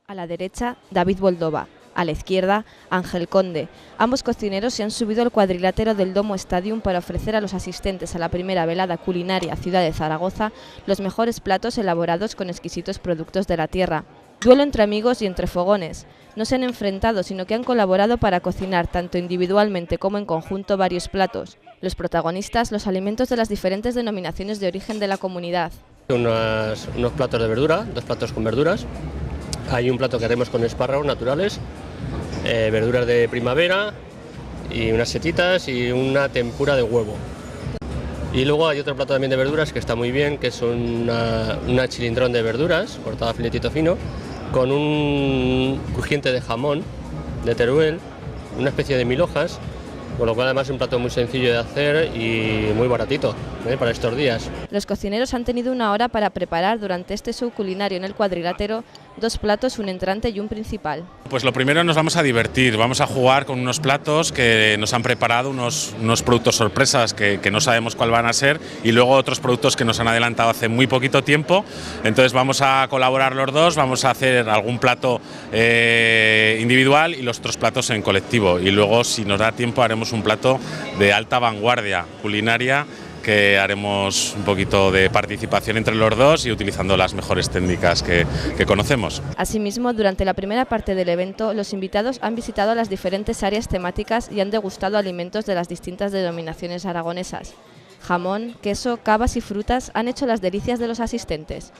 A la derecha, David Boldova. A la izquierda, Ángel Conde. Ambos cocineros se han subido al cuadrilátero del Domo Stadium para ofrecer a los asistentes a la primera velada culinaria Ciudad de Zaragoza los mejores platos elaborados con exquisitos productos de la tierra. Duelo entre amigos y entre fogones. No se han enfrentado, sino que han colaborado para cocinar tanto individualmente como en conjunto varios platos. Los protagonistas, los alimentos de las diferentes denominaciones de origen de la comunidad. Unos platos de verdura, 2 platos con verduras. Hay un plato que haremos con espárragos naturales, verduras de primavera y unas setitas y una tempura de huevo. Y luego hay otro plato también de verduras que está muy bien, que es una chilindrón de verduras, cortada a filetito fino, con un crujiente de jamón de Teruel, una especie de 1000 hojas, con lo cual además es un plato muy sencillo de hacer y muy baratito para estos días. Los cocineros han tenido una hora para preparar durante este show culinario en el cuadrilátero 2 platos, un entrante y un principal. Pues lo primero, nos vamos a divertir, vamos a jugar con unos platos que nos han preparado, unos productos sorpresas que no sabemos cuál van a ser, y luego otros productos que nos han adelantado hace muy poquito tiempo. Entonces vamos a colaborar los dos, vamos a hacer algún plato individual y los otros platos en colectivo, y luego, si nos da tiempo, haremos un plato de alta vanguardia culinaria, que haremos un poquito de participación entre los dos y utilizando las mejores técnicas que conocemos. Asimismo, durante la primera parte del evento, los invitados han visitado las diferentes áreas temáticas y han degustado alimentos de las distintas denominaciones aragonesas. Jamón, queso, cavas y frutas han hecho las delicias de los asistentes.